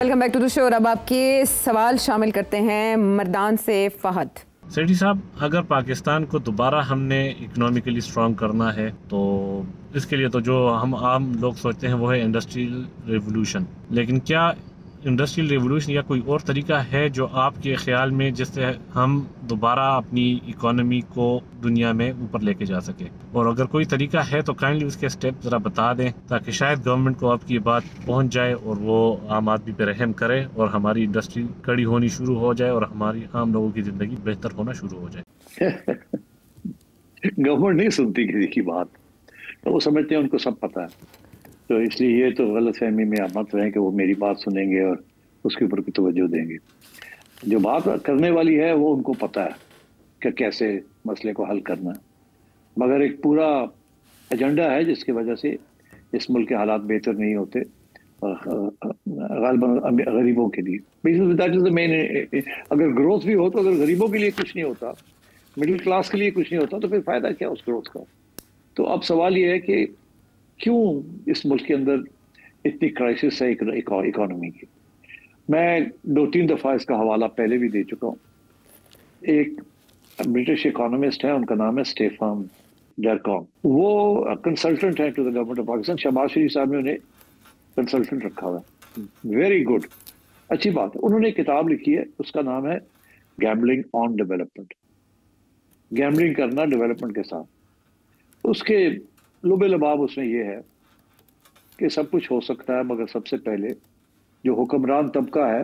Welcome back to the show. और अब आपके सवाल शामिल करते हैं मर्दान से फहद। सेठी साहब, अगर पाकिस्तान को दोबारा हमने इकोनॉमिकली स्ट्रांग करना है तो इसके लिए तो जो हम आम लोग सोचते हैं वो है इंडस्ट्रियल रेवोल्यूशन, लेकिन क्या इंडस्ट्रियल रेवोल्यूशन या कोई और तरीका है जो आपके ख्याल में जिससे हम दोबारा अपनी इकोनॉमी को दुनिया में ऊपर लेके जा सके? और अगर कोई तरीका है तो काइंडली उसके स्टेप ज़रा बता दें ताकि शायद गवर्नमेंट को आपकी बात पहुंच जाए और वो आम आदमी पे रहम करे और हमारी इंडस्ट्री कड़ी होनी शुरू हो जाए और हमारी आम लोगों की ज़िंदगी बेहतर होना शुरू हो जाए। गवर्नमेंट नहीं सुनती किसी की बात, तो वो समझते हैं उनको सब पता है। तो इसलिए ये तो गलत फहमी में आप मत रहें कि वो मेरी बात सुनेंगे और उसके ऊपर तवज्जो देंगे। जो बात करने वाली है वो उनको पता है कि कैसे मसले को हल करना है, मगर एक पूरा एजेंडा है जिसकी वजह से इस मुल्क के हालात बेहतर नहीं होते गालिबन गरीबों के लिए। That is the main. अगर ग्रोथ भी हो तो अगर गरीबों के लिए कुछ नहीं होता, मिडिल क्लास के लिए कुछ नहीं होता, तो फिर फायदा क्या उस ग्रोथ का? तो अब सवाल ये है कि क्यों इस मुल्क के अंदर इतनी क्राइसिस है इकोनॉमी की। मैं 2-3 दफ़ा इसका हवाला पहले भी दे चुका हूँ। एक ब्रिटिश इकोनॉमिस्ट है, उनका नाम है स्टेफन डरकॉन। वो कंसल्टेंट है to the government of Pakistan. Shahbaz Sharif साहब ने उन्हें कंसल्टेंट रखा हुआ है। वेरी गुड, अच्छी बात है। उन्होंने एक किताब लिखी है, उसका नाम है गैम्बलिंग ऑन डेवलपमेंट। गैम्बलिंग करना डेवलपमेंट के साथ। उसके लुबे लबाब उसमें यह है कि सब कुछ हो सकता है, मगर सबसे पहले जो हुक्मरान तबका है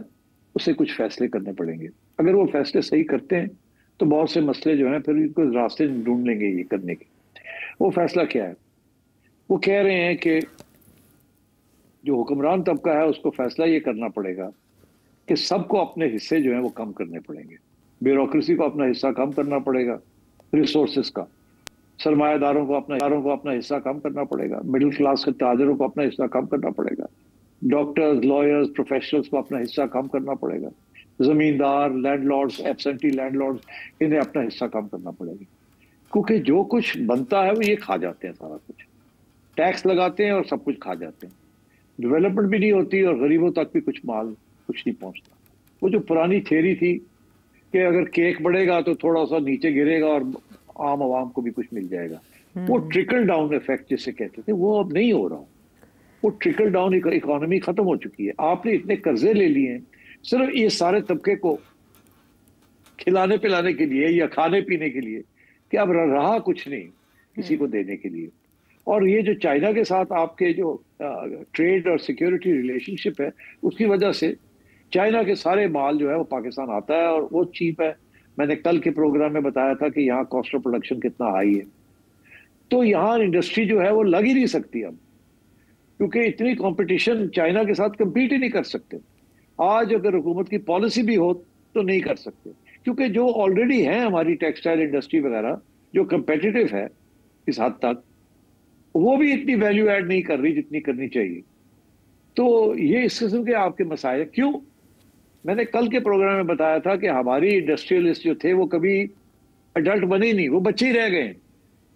उसे कुछ फैसले करने पड़ेंगे। अगर वो फैसले सही करते हैं तो बहुत से मसले जो हैं फिर इनको रास्ते ढूंढ लेंगे ये करने के। वो फैसला क्या है? वो कह रहे हैं कि जो हुक्मरान तबका है उसको फैसला ये करना पड़ेगा कि सबको अपने हिस्से जो हैं वो कम करने पड़ेंगे। ब्यूरोक्रेसी को अपना हिस्सा कम करना पड़ेगा, रिसोर्सेज का। सरमायादारों को अपना हिस्सा कम करना पड़ेगा। मिडिल क्लास के ताजरों को अपना हिस्सा कम करना पड़ेगा। डॉक्टर्स, लॉयर्स, प्रोफेशनल्स को अपना हिस्सा कम करना पड़ेगा। जमींदार, लैंडलॉर्ड्स, एब्सेंटी लैंडलॉर्ड्स, इन्हें अपना हिस्सा कम करना पड़ेगा। क्योंकि जो कुछ बनता है वो ये खा जाते हैं, सारा कुछ टैक्स लगाते हैं और सब कुछ खा जाते हैं। डेवलपमेंट भी नहीं होती और गरीबों तक भी कुछ नहीं पहुंचता। वो जो पुरानी थियरी थी कि अगर केक बढ़ेगा तो थोड़ा सा नीचे गिरेगा और आम आवाम को भी कुछ मिल जाएगा, वो ट्रिकल डाउन इफेक्ट जिसे कहते थे, वो अब नहीं हो रहा। वो ट्रिकल डाउन इकोनॉमी खत्म हो चुकी है। आपने इतने कर्जे ले लिए हैं सिर्फ ये सारे तबके को खिलाने पिलाने के लिए या खाने पीने के लिए कि अब रहा कुछ नहीं किसी को देने के लिए। और ये जो चाइना के साथ आपके जो ट्रेड और सिक्योरिटी रिलेशनशिप है, उसकी वजह से चाइना के सारे माल जो है वो पाकिस्तान आता है और वो चीप है। मैंने कल के प्रोग्राम में बताया था कि यहाँ कॉस्ट ऑफ प्रोडक्शन कितना हाई है। तो यहाँ इंडस्ट्री जो है वो लग ही नहीं सकती अब, क्योंकि इतनी कंपटीशन, चाइना के साथ compete ही नहीं कर सकते। आज अगर हुकूमत की पॉलिसी भी हो तो नहीं कर सकते, क्योंकि जो ऑलरेडी है हमारी टेक्सटाइल इंडस्ट्री वगैरह जो कंपेटिटिव है इस हद तक, वो भी इतनी वैल्यू ऐड नहीं कर रही जितनी करनी चाहिए। तो ये इस किस्म के आपके मसाइल क्यों? मैंने कल के प्रोग्राम में बताया था कि हमारी इंडस्ट्रियलिस्ट जो थे वो कभी अडल्ट बने ही नहीं, वो बच्चे ही रह गए।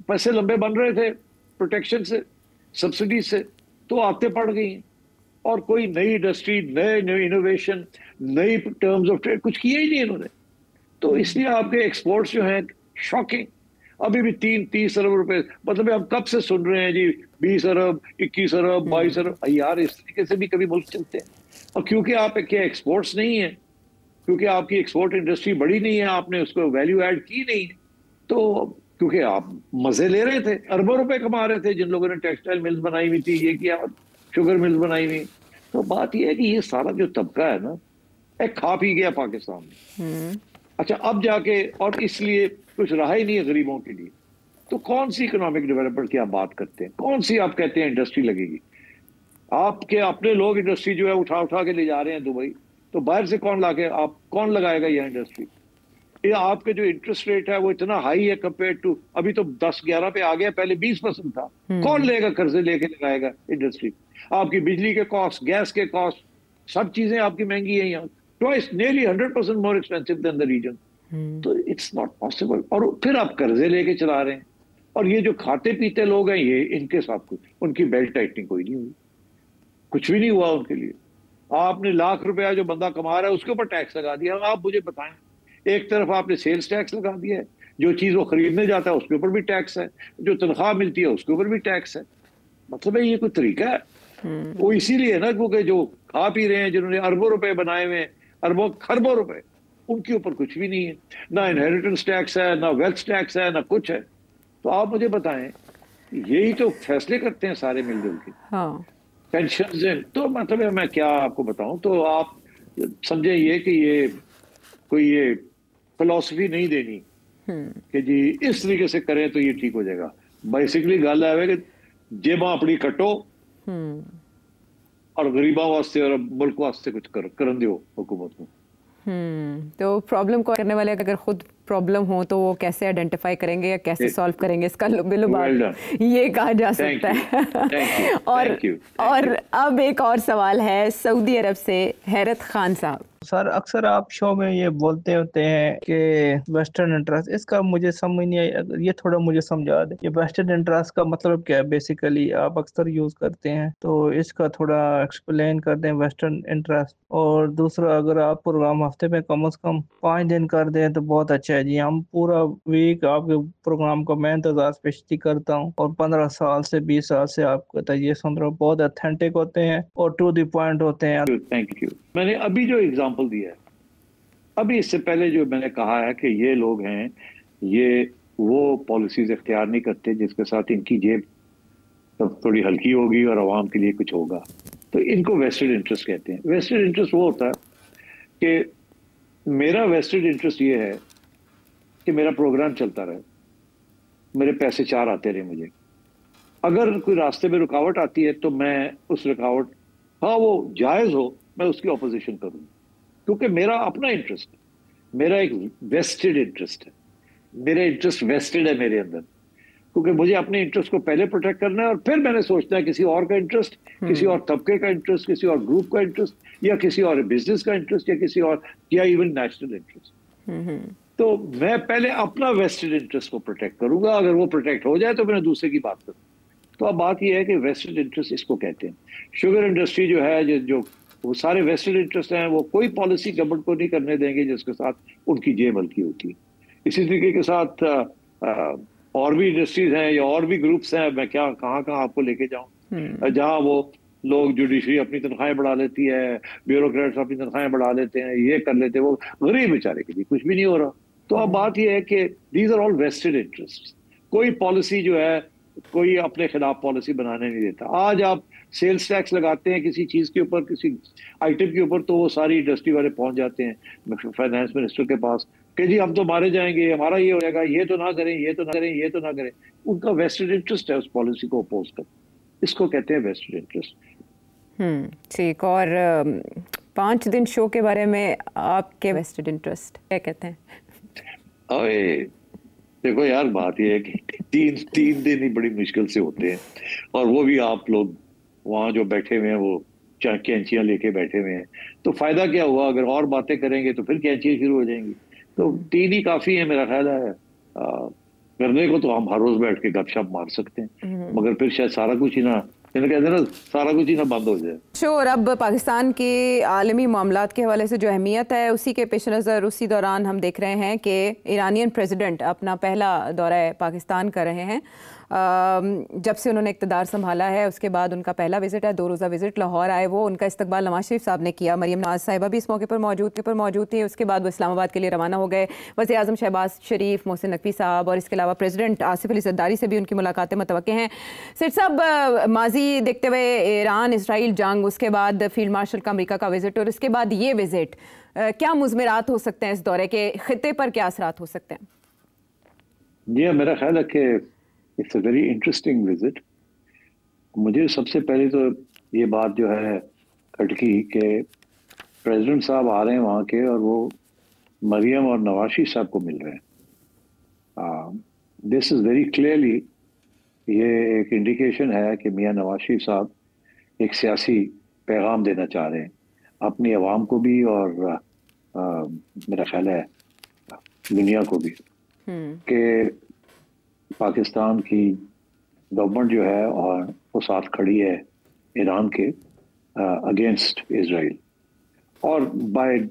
पैसे लंबे बन रहे थे प्रोटेक्शन से, सब्सिडी से, तो आते पड़ गई हैं। और कोई नई इंडस्ट्री, नए इनोवेशन, नई टर्म्स ऑफ ट्रेड कुछ किया ही नहीं इन्होंने। तो इसलिए आपके एक्सपोर्ट्स जो हैं शॉकिंग। अभी भी 3-30 अरब रुपए, मतलब हम कब से सुन रहे हैं जी 20 अरब, 21 अरब, 22 अरब। यार इस तरीके से भी कभी मुल्क चलते हैं? और क्योंकि आप क्या एक्सपोर्ट्स नहीं है, क्योंकि आपकी एक्सपोर्ट इंडस्ट्री बड़ी नहीं है, आपने उसको वैल्यू ऐड की नहीं, तो क्योंकि आप मजे ले रहे थे, अरबों रुपए कमा रहे थे जिन लोगों ने टेक्सटाइल मिल्स बनाई हुई थी, ये किया, शुगर मिल्स बनाई हुई। तो बात यह है कि ये सारा जो तबका है ना, एक खा पी गया पाकिस्तान में। अच्छा, अब जाके और इसलिए कुछ रहा ही नहीं है गरीबों के लिए। तो कौन सी इकोनॉमिक डेवलपमेंट की आप बात करते हैं? कौन सी आप कहते हैं इंडस्ट्री लगेगी? आपके अपने लोग इंडस्ट्री जो है उठा उठा के ले जा रहे हैं दुबई, तो बाहर से कौन लगाएगा यह इंडस्ट्री? ये आपके जो इंटरेस्ट रेट है वो इतना हाई है कंपेयर टू, अभी तो 10-11 पे आ गया, पहले 20% था। कौन लेगा कर्जे लेके लगाएगा इंडस्ट्री? आपकी बिजली के कॉस्ट, गैस के कॉस्ट, सब चीजें आपकी महंगी है यहाँ, twice, nearly 100% more expensive than the region. तो इट्स नॉट पॉसिबल। और फिर आप कर्जे लेके चला रहे हैं। और ये जो खाते पीते लोग हैं, ये इनके साथ कुछ उनकी बेल्ट टाइटनिंग कोई नहीं हुई, कुछ भी नहीं हुआ उनके लिए। आपने लाख रुपया जो बंदा कमा रहा है उसके ऊपर टैक्स लगा दिया। आप मुझे बताएं, एक तरफ आपने सेल्स टैक्स लगा दिया है, जो चीज वो खरीदने जाता है उसके ऊपर भी टैक्स है, जो तनख्वाह मिलती है उसके ऊपर भी टैक्स है। मतलब है ये कोई तरीका है? वो इसीलिए ना क्योंकि जो खा पी रहे हैं, जिन्होंने अरबों रुपए बनाए हुए हैं, अरबों खरबों रुपए, उनके ऊपर कुछ भी नहीं है, ना इनहेरिटेंस टैक्स है, ना वेल्थ टैक्स है, ना कुछ है। तो आप मुझे बताएं, यही तो फैसले करते हैं सारे मिलजुल के। हाँ। पेंशन तो मतलब है, मैं क्या आपको बताऊं, तो आप समझे ये कि ये कोई ये फिलॉसफी नहीं देनी कि जी इस तरीके से करें तो ये ठीक हो जाएगा। बेसिकली गल है कि जेबा अपनी कटो और गरीबों वास्ते और मुल्क वास्ते कुछ करन दो हुकूमत को। तो प्रॉब्लम को करने वाले अगर खुद प्रॉब्लम हो तो वो कैसे आइडेंटिफाई करेंगे या कैसे सॉल्व करेंगे, इसका बिलुबाब ये कहा जा सकता है। और अब एक और सवाल है सऊदी अरब से हैरत खान साहब। सर अक्सर आप शो में ये बोलते होते हैं कि वेस्टर्न इंटरेस्ट, इसका मुझे समझ नहीं आई, ये थोड़ा मुझे समझा दे। ये वेस्टर्न इंटरेस्ट का मतलब क्या है? बेसिकली आप अक्सर यूज करते हैं, तो इसका थोड़ा एक्सप्लेन कर दें वेस्टर्न इंटरेस्ट। और दूसरा, अगर आप प्रोग्राम हफ्ते में कम से कम 5 दिन कर दें तो बहुत अच्छा है जी। हम पूरा वीक आपके प्रोग्राम को मैं इंतजार पेशती करता हूँ, और 15 साल से 20 साल से आपको ये सुन रहा हूँ, बहुत ऑथेंटिक होते हैं और टू द पॉइंट होते हैं। Thank you. मैंने अभी जो एग्जांपल दिया है, अभी इससे पहले जो मैंने कहा है कि ये लोग हैं, ये वो पॉलिसीज इख्तियार नहीं करते जिसके साथ इनकी जेब तब थोड़ी हल्की होगी और आवाम के लिए कुछ होगा, तो इनको वेस्टेड इंटरेस्ट कहते हैं। वेस्टेड इंटरेस्ट वो होता है कि मेरा वेस्टेड इंटरेस्ट ये है कि मेरा प्रोग्राम चलता रहे, मेरे पैसे चार आते रहे मुझे। अगर कोई रास्ते में रुकावट आती है तो मैं उस रुकावट, हाँ वो जायज हो, मैं उसकी ऑपोजिशन करूँ, क्योंकि मेरा अपना इंटरेस्ट है, मेरा एक वेस्टेड इंटरेस्ट है, मेरा इंटरेस्ट वेस्टेड है मेरे अंदर, क्योंकि मुझे अपने इंटरेस्ट को पहले प्रोटेक्ट करना है और फिर मैंने सोचना है किसी और का इंटरेस्ट, किसी और तबके का इंटरेस्ट, किसी और ग्रुप का इंटरेस्ट, या किसी और बिजनेस का इंटरेस्ट, या किसी और, या इवन नेशनल इंटरेस्ट। तो मैं पहले अपना वेस्टेड इंटरेस्ट को प्रोटेक्ट करूंगा, अगर वो प्रोटेक्ट हो जाए तो मैं दूसरे की बात करूँ। तो अब बात यह है कि वेस्टेड इंटरेस्ट इसको कहते हैं। शुगर इंडस्ट्री जो है, जो वो सारे वेस्टेड इंटरेस्ट हैं, वो कोई पॉलिसी गवर्नमेंट को नहीं करने देंगे जिसके साथ उनकी जेब हल्की होती है। इसी तरीके के साथ और भी इंडस्ट्रीज हैं या और भी ग्रुप्स हैं, मैं क्या कहाँ आपको लेके जाऊं, जहां वो लोग, जुडिशरी अपनी तनख्वाहें बढ़ा लेती है, ब्यूरोक्रेट्स अपनी तनख्वाहें बढ़ा लेते हैं, ये कर लेते हैं, वो गरीब बेचारे के लिए कुछ भी नहीं हो रहा। तो अब बात यह है कि these are all vested interest. कोई पॉलिसी जो है, कोई अपने खिलाफ पॉलिसी बनाने नहीं देता। आज आप सेल्स टैक्स लगाते हैं किसी चीज के ऊपर, किसी आइटम के ऊपर, तो वो सारी इंडस्ट्री वाले पहुंच जाते हैं फाइनेंस मिनिस्टर के पास कि जी हम तो मारे जाएंगे, हमारा ये हो जाएगा, ये तो ना करें, ये तो ना करें, ये तो ना करें। उनका वेस्टेड इंटरेस्ट है उस पॉलिसी को अपोज कर, इसको कहते हैं वेस्टेड इंटरेस्ट। ठीक। और 5 दिन शो के बारे में आपके वेस्टेड इंटरेस्ट क्या कहते हैं? अरे देखो यार, बात यह है कि तीन दिन ही बड़ी मुश्किल से होते हैं, और वो भी आप लोग वहां जो बैठे हुए हैं वो कैंचियां लेके बैठे हुए हैं, तो फायदा क्या हुआ? अगर और बातें करेंगे तो फिर कैंचियां शुरू हो जाएंगी। तो 3 ही काफी है मेरा ख्याल है। करने को तो हम हर रोज बैठ के गपशप मार सकते हैं, मगर फिर शायद सारा कुछ ही ना, कहते हैं ना, सारा कुछ ही ना बंद हो जाए। श्योर। अब पाकिस्तान के आलमी मामलात के हवाले से जो अहमियत है, उसी के पेश नज़र उसी दौरान हम देख रहे हैं कि ईरानियन प्रेसिडेंट अपना पहला दौरा पाकिस्तान कर रहे हैं। जब से उन्होंने इक़्तिदार संभाला है उसके बाद उनका पहला विजिट है, 2 रोज़ा विजिट। लाहौर आए वो, उनका इस्तकबाल नवाज शरीफ साहब ने किया, मरीम नवाज साहिबा भी इस मौके पर मौजूद थी। उसके बाद वो इस्लामाबाद के लिए रवाना हो गए। वज़ीर आज़म शहबाज शरीफ, मोहसिन नकवी साहब और इसके अलावा प्रेसिडेंट आसिफ अली ज़रदारी से भी उनकी मुलाकातें मुतवक्के हैं। सेठ साहब, माजी देखते हुए ईरान इसराइल जंग, उसके बाद फील्ड मार्शल का अमेरिका का विजिट और इसके बाद ये विजिट, क्या मुज़मिरात हो सकते हैं इस दौरे के? खित्ते पर क्या असरात हो सकते हैं? जी, मेरा ख्याल है कि it's a very interesting visit. मुझे सबसे पहले तो ये बात जो है खटकी कि प्रेसिडेंट साहब आ रहे हैं वहाँ के, और वो मरियम और नवाज शरीफ साहब को मिल रहे हैं। दिस इज़ वेरी क्लियरली, ये एक इंडिकेशन है कि मियाँ नवाज शरीफ साहब एक सियासी पैगाम देना चाह रहे हैं अपनी आवाम को भी, और मेरा ख्याल है दुनिया को भी, कि पाकिस्तान की गवर्नमेंट जो है और वो साथ खड़ी है ईरान के, against Israel, or by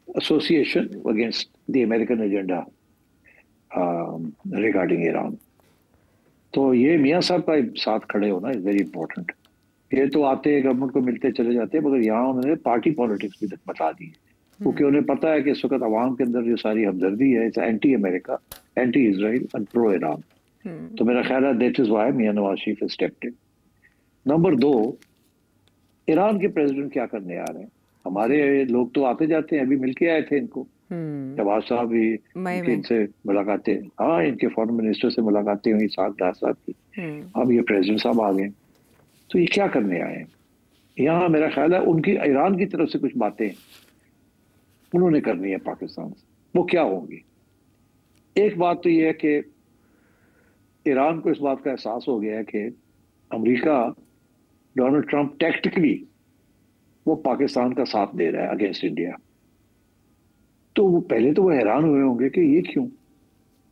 association against the American agenda regarding Iran. तो ये मियाँ साहब का साथ खड़े होना इज वेरी इंपॉर्टेंट। ये तो आते हैं गवर्नमेंट को मिलते चले जाते हैं, मगर यहाँ उन्होंने पार्टी पॉलिटिक्स भी बता दी है, क्योंकि उन्हें पता है कि इस वक्त अवाम के अंदर जो सारी हमदर्दी है it's anti America, anti Israel and pro Iran. तो मेरा ख्याल है that is why Mian Nawaz Sharif has stepped in. Number 2, Iran के प्रेसिडेंट क्या करने आ रहे हैं? हमारे लोग तो आते जाते हैं, अभी मिलके आए थे इनको, शहबाज साहब भी इनसे मुलाकातें, हाँ इनके फॉरेन मिनिस्टर से मुलाकातें हुई 7-10 साल की। अब ये प्रेसिडेंट साहब आ गए, तो ये क्या करने आए हैं? यहाँ मेरा ख्याल है उनकी ईरान की तरफ से कुछ बातें उन्होंने करनी है पाकिस्तान से। वो क्या होंगी? एक बात तो ये है कि ईरान को इस बात का एहसास हो गया है कि अमेरिका, डोनाल्ड ट्रंप टैक्टिकली वो पाकिस्तान का साथ दे रहा है अगेंस्ट इंडिया। तो वो पहले तो वो हैरान हुए होंगे कि ये क्यों,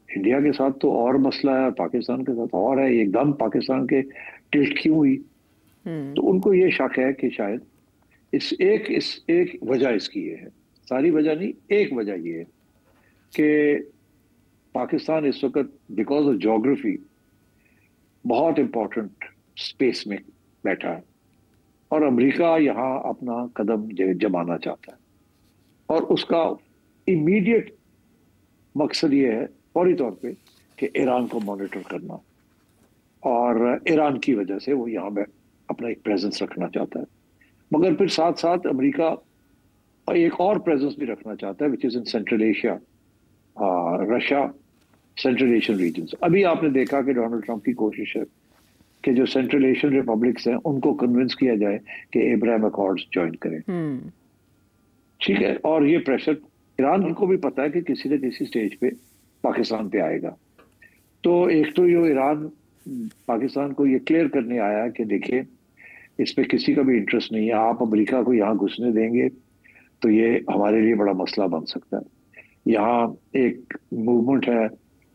इंडिया के साथ तो और मसला है, पाकिस्तान के साथ और है, एकदम पाकिस्तान के टिल्ट क्यों हुई? तो उनको ये शक है कि शायद इस एक वजह इसकी ये है, सारी वजह नहीं, एक वजह ये है कि पाकिस्तान इस वक्त बिकॉज ऑफ ज्योग्राफी बहुत इंपॉर्टेंट स्पेस में बैठा है, और अमेरिका यहाँ अपना कदम जमाना चाहता है, और उसका इमीडिएट मकसद ये है फौरी तौर पे कि ईरान को मॉनिटर करना, और ईरान की वजह से वो यहाँ पे अपना एक प्रेजेंस रखना चाहता है। मगर फिर साथ साथ अमेरिका एक और प्रेजेंस भी रखना चाहता है which is in central Asia, Russia, central Asian region. अभी आपने देखा कि डोनाल्ड ट्रंप की कोशिश है कि जो सेंट्रल एशियन रिपब्लिक्स हैं उनको कन्विंस किया जाए कि अब्राहम अकॉर्ड्स ज्वाइन करें। ठीक है, और ये प्रेशर ईरान को भी पता है कि किसी न किसी स्टेज पे पाकिस्तान पे आएगा। तो एक तो ये ईरान पाकिस्तान को ये क्लियर करने आया कि देखिए इस पे किसी का भी इंटरेस्ट नहीं है, आप अमेरिका को यहाँ घुसने देंगे तो ये हमारे लिए बड़ा मसला बन सकता है। यहाँ एक मूवमेंट है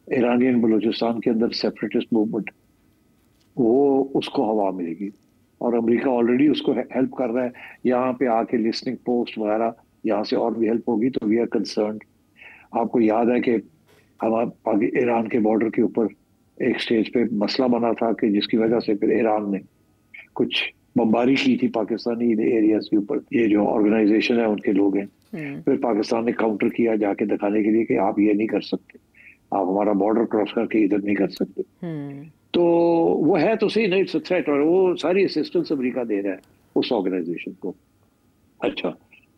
ईरानियन बलूचिस्तान के अंदर, सेपरेटिस्ट मूवमेंट, वो उसको हवा मिलेगी, और अमेरिका ऑलरेडी उसको हेल्प कर रहा है। यहाँ पे आके लिस्निंग पोस्ट वगैरह यहाँ से और भी हेल्प होगी, तो वी आर कंसर्न्ड। आपको याद है कि हम ईरान के बॉर्डर के ऊपर एक स्टेज पे मसला बना था कि जिसकी वजह से फिर ईरान ने कुछ बमबारी की थी पाकिस्तानी एरियाज के ऊपर। ये जो ऑर्गेनाइजेशन है उनके लोग हैं, फिर पाकिस्तान ने काउंटर किया जाके दिखाने के लिए कि आप ये नहीं कर सकते, आप हमारा बॉर्डर क्रॉस करके इधर नहीं कर सकते। तो वो है तो सही, नहीं, इट्स अ थ्रेट, और वो सारी असिस्टेंस अमेरिका दे रहा है उस ऑर्गेनाइजेशन को। अच्छा,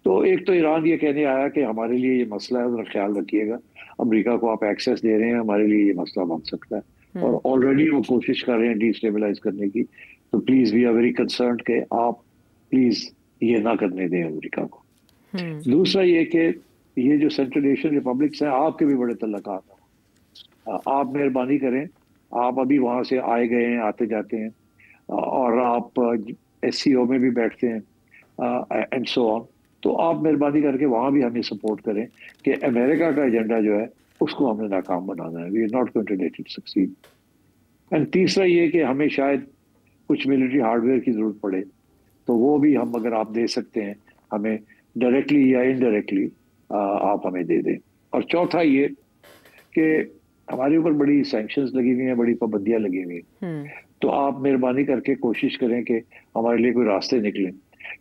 तो एक तो ईरान ये कहने आया कि हमारे लिए ये मसला है, उसका ख्याल रखिएगा, अमेरिका को आप एक्सेस दे रहे हैं, हमारे लिए ये मसला बन सकता है, और ऑलरेडी वो कोशिश कर रहे हैं डिस्टेबलाइज करने की। तो please we are very concerned कि आप प्लीज ये ना करने दें अमेरिका को। दूसरा ये कि ये जो सेंट्रल एशियन रिपब्लिक्स हैं, आपके भी बड़े तल्लुकात हैं, आप मेहरबानी करें, आप अभी वहाँ से आए गए हैं, आते जाते हैं, और आप SCO में भी बैठते हैं एंड सो ऑन, तो आप मेहरबानी करके वहाँ भी हमें सपोर्ट करें कि अमेरिका का एजेंडा जो है उसको हमने नाकाम बनाना है। We are not going to let it succeed. And तीसरा ये कि हमें शायद कुछ मिलिट्री हार्डवेयर की जरूरत पड़े, तो वो भी हम अगर आप दे सकते हैं हमें डायरेक्टली या इनडायरेक्टली, आप हमें दे दें। और चौथा ये कि हमारे ऊपर बड़ी सैंक्शंस लगी हुई हैं, बड़ी पाबंदियां लगी हुई हैं, तो आप मेहरबानी करके कोशिश करें कि हमारे लिए कोई रास्ते निकले,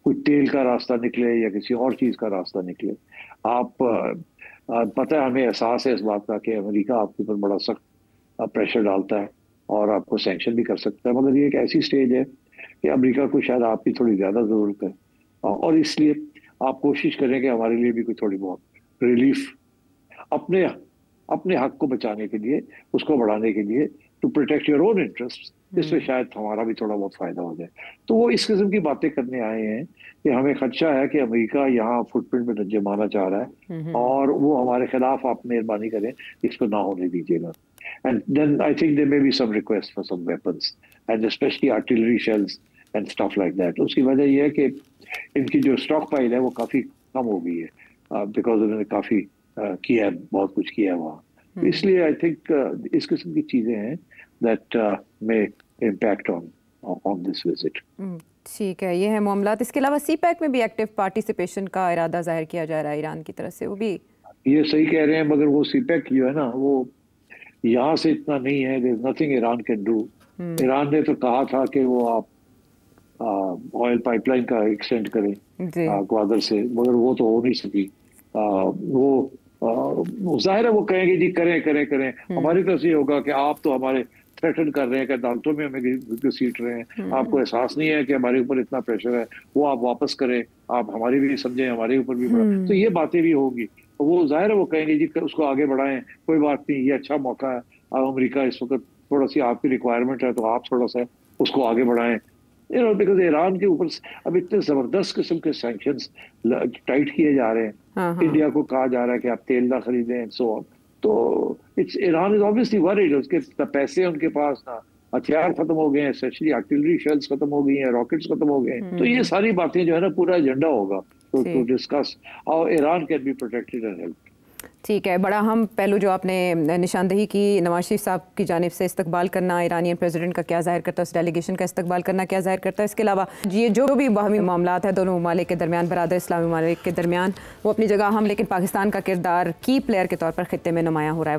कोई तेल का रास्ता निकले या किसी और चीज़ का रास्ता निकले। आप पता है, हमें एहसास है इस बात का कि अमेरिका आपके ऊपर बड़ा सख्त प्रेशर डालता है और आपको सैंक्शन भी कर सकता है, मगर ये एक ऐसी स्टेज है कि अमेरिका को शायद आपकी थोड़ी ज़्यादा ज़रूरत है, और इसलिए आप कोशिश करें कि हमारे लिए भी कोई थोड़ी बहुत रिलीफ, अपने हक को बचाने के लिए, उसको बढ़ाने के लिए, to protect your own interest, इसमें शायद हमारा भी थोड़ा बहुत फायदा हो जाए। तो वो इस किस्म की बातें करने आए हैं कि हमें खदशा है कि अमेरिका यहाँ फुटप्रिंट में जमाना चाह रहा है, और वो हमारे खिलाफ आप मेहरबानी करें इसको ना होने दीजिएगा। And then I think there may be some request for some weapons and specially artillery shells and stuff like that. उसकी वजह यह है कि इनकी जो स्टॉक पाइल है वो काफी कम हो गई है, बिकॉज उन्होंने काफी किया है, बहुत कुछ किया है वहाँ। इसलिए आई थिंक इस किस्म की चीजें हैं that may impact on this visit. ठीक है, ये है मामलात। इसके अलावा CPEC में भी एक्टिव पार्टिसिपेशन का इरादा जाहिर किया जा रहा है ईरान की तरफ से, वो भी ये सही कह रहे हैं, मगर वो CPEC जो है ना, वो यहाँ से इतना नहीं है। There is nothing Iran can do. Iran ने तो कहा था कि वो आप ऑयल पाइपलाइन का एक्सटेंड करें ग्वादर से, मगर वो तो हो नहीं सकी। वो जाहिर है वो कहेंगे जी करें करें करें। हमारी तरफ से ये होगा कि आप तो हमारे थ्रेटन कर रहे हैं कि अदालतों में हमें घसीट रहे हैं, आपको एहसास नहीं है कि हमारे ऊपर इतना प्रेशर है, वो आप वापस करें, आप हमारी भी समझें, हमारे ऊपर भी बढ़ा। तो ये बातें भी होंगी। वो जाहिर है वो कहेंगे जी उसको आगे बढ़ाएं, कोई बात नहीं, ये अच्छा मौका है। अमेरिका इस वक्त थोड़ा सी आपकी रिक्वायरमेंट है, तो आप थोड़ा सा उसको आगे बढ़ाएं। बिकॉज ईरान के ऊपर अब इतने जबरदस्त किस्म के सैंक्शंस टाइट किए जा रहे हैं। इंडिया को कहा जा रहा है कि आप तेल ना खरीदें एंड सो ऑन। तो it's Iran is obviously worried. उसके पैसे उनके पास ना, हथियार खत्म हो गए हैं, स्पेशली आर्टिलरी शेल्स खत्म हो गई हैं, रॉकेट्स खत्म हो गए हैं। तो ये सारी बातें जो है ना, पूरा एजेंडा होगा to discuss how Iran can be protected and help. ठीक है, बड़ा अहम पहलू जो आपने निशानदही की, नवाज शरीफ साहब की जानिब से इस्तकबाल करना ईरानियन प्रेसिडेंट का क्या ज़ाहिर करता है, उस डेलीगेशन का इस्तकबाल करना क्या ज़ाहिर करता है। इसके अलावा ये जो भी बाहमी मामलात है दोनों ममालिक के दरमियान, बरादर इस्लामी ममालिक के दरमियान, वो अपनी जगह हम, लेकिन पाकिस्तान का किरदार की प्लेयर के तौर पर खित्ते में नुमायाँ हो रहा है।